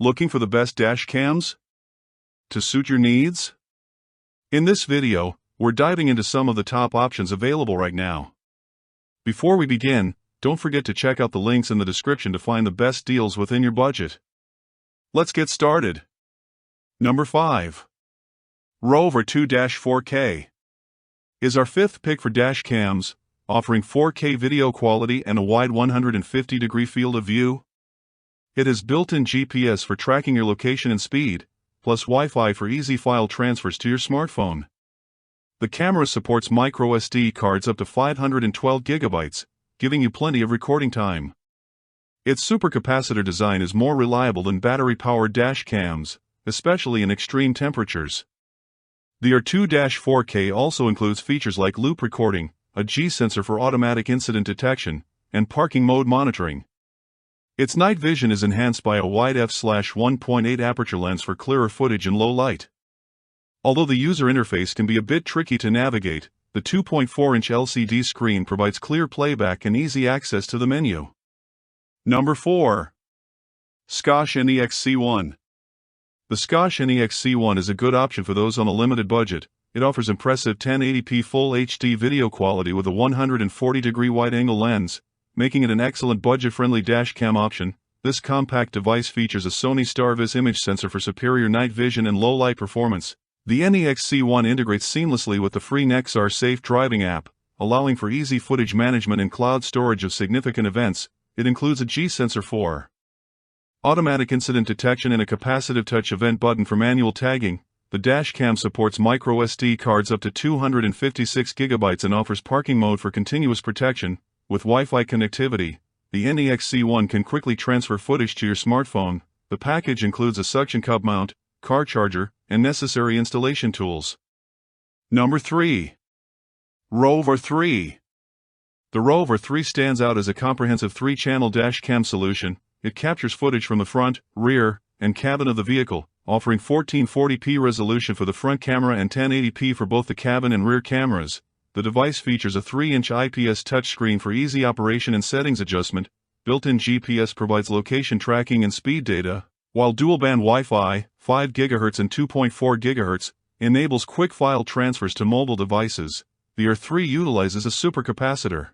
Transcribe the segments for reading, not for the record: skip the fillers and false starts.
Looking for the best dash cams to suit your needs? In this video, we're diving into some of the top options available right now. Before we begin, don't forget to check out the links in the description to find the best deals within your budget. Let's get started. Number 5. Rove R2-4K is our fifth pick for dash cams, offering 4K video quality and a wide 150-degree field of view. It has built-in GPS for tracking your location and speed, plus Wi-Fi for easy file transfers to your smartphone. The camera supports microSD cards up to 512 GB, giving you plenty of recording time. Its supercapacitor design is more reliable than battery-powered dash cams, especially in extreme temperatures. The R2-4K also includes features like loop recording, a G-sensor for automatic incident detection, and parking mode monitoring. Its night vision is enhanced by a wide f/1.8 aperture lens for clearer footage in low light. Although the user interface can be a bit tricky to navigate, the 2.4-inch LCD screen provides clear playback and easy access to the menu. Number 4. Scosche NEXC1. The Scosche NEXC1 is a good option for those on a limited budget. It offers impressive 1080p Full HD video quality with a 140-degree wide-angle lens, making it an excellent budget-friendly dashcam option. This compact device features a Sony StarVis image sensor for superior night vision and low-light performance. The NEXC1 integrates seamlessly with the free Nexar Safe Driving app, allowing for easy footage management and cloud storage of significant events. It includes a G-sensor for automatic incident detection and a capacitive touch event button for manual tagging. The dashcam supports microSD cards up to 256 GB and offers parking mode for continuous protection. With Wi-Fi connectivity, the NEXC1 can quickly transfer footage to your smartphone. The package includes a suction cup mount, car charger, and necessary installation tools. Number 3. Rove R3. The Rove R3 stands out as a comprehensive 3-channel dashcam solution. It captures footage from the front, rear, and cabin of the vehicle, offering 1440p resolution for the front camera and 1080p for both the cabin and rear cameras. The device features a 3-inch IPS touchscreen for easy operation and settings adjustment. Built-in GPS provides location tracking and speed data, while dual-band Wi-Fi, 5 GHz and 2.4 GHz, enables quick file transfers to mobile devices. The R3 utilizes a supercapacitor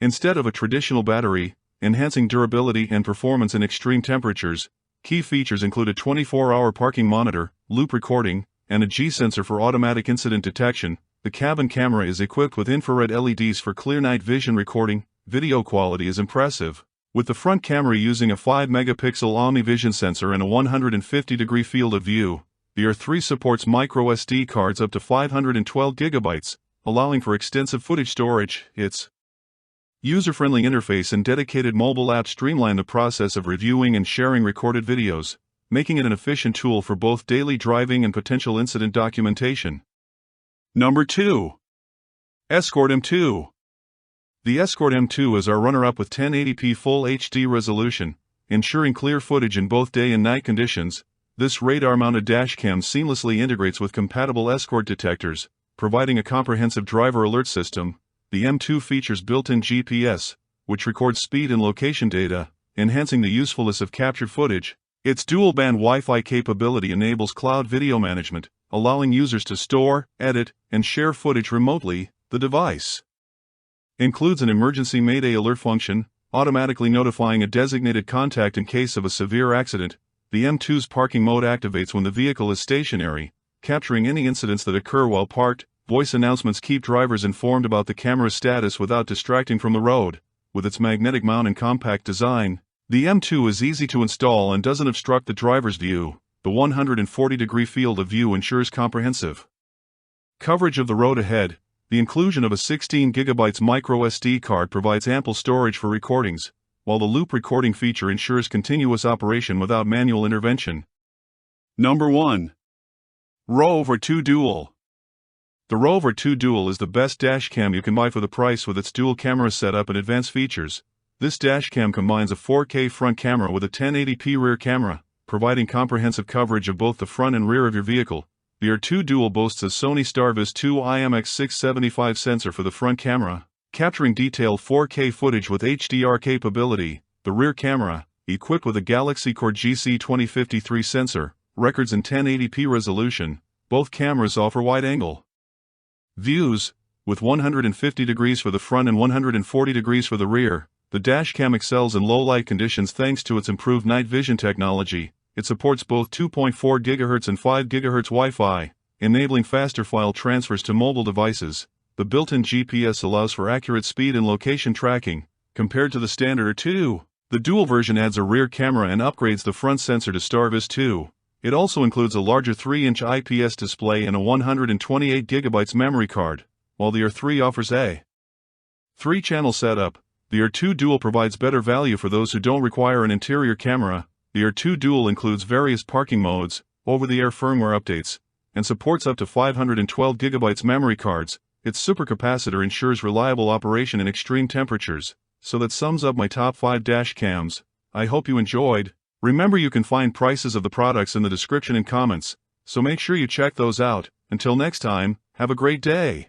instead of a traditional battery, enhancing durability and performance in extreme temperatures. Key features include a 24-hour parking monitor, loop recording, and a G-sensor for automatic incident detection. The cabin camera is equipped with infrared LEDs for clear night vision recording. Video quality is impressive, with the front camera using a 5-megapixel OmniVision sensor and a 150-degree field of view. The R3 supports microSD cards up to 512 GB, allowing for extensive footage storage. Its user-friendly interface and dedicated mobile app streamline the process of reviewing and sharing recorded videos, making it an efficient tool for both daily driving and potential incident documentation. Number 2. Escort M2. The Escort M2 is our runner-up with 1080p Full HD resolution, ensuring clear footage in both day and night conditions. This radar-mounted dashcam seamlessly integrates with compatible Escort detectors, providing a comprehensive driver alert system. The M2 features built-in GPS, which records speed and location data, enhancing the usefulness of captured footage. Its dual-band Wi-Fi capability enables cloud video management, allowing users to store, edit, and share footage remotely. The device includes an emergency Mayday alert function, automatically notifying a designated contact in case of a severe accident. The M2's parking mode activates when the vehicle is stationary, capturing any incidents that occur while parked. Voice announcements keep drivers informed about the camera's status without distracting from the road. With its magnetic mount and compact design, the M2 is easy to install and doesn't obstruct the driver's view. The 140-degree field of view ensures comprehensive coverage of the road ahead. The inclusion of a 16 GB microSD card provides ample storage for recordings, while the loop recording feature ensures continuous operation without manual intervention. Number 1. Rove R2 Dual. The Rove R2 Dual is the best dashcam you can buy for the price with its dual camera setup and advanced features. This dashcam combines a 4K front camera with a 1080p rear camera, providing comprehensive coverage of both the front and rear of your vehicle. The R2 Dual boasts a Sony StarVis 2 IMX675 sensor for the front camera, capturing detailed 4K footage with HDR capability. The rear camera, equipped with a Galaxy Core GC2053 sensor, records in 1080p resolution. Both cameras offer wide-angle views, with 150 degrees for the front and 140 degrees for the rear. The dashcam excels in low-light conditions thanks to its improved night vision technology. It supports both 2.4 GHz and 5 GHz Wi-Fi, enabling faster file transfers to mobile devices. The built-in GPS allows for accurate speed and location tracking, compared to the standard R2. The dual version adds a rear camera and upgrades the front sensor to Starvis 2. It also includes a larger 3-inch IPS display and a 128GB memory card, while the R3 offers a 3-channel setup. The R2 Dual provides better value for those who don't require an interior camera. The R2 Dual includes various parking modes, over-the-air firmware updates, and supports up to 512GB memory cards. Its supercapacitor ensures reliable operation in extreme temperatures. So that sums up my top 5 dash cams. I hope you enjoyed. Remember, you can find prices of the products in the description and comments, so make sure you check those out. Until next time, have a great day.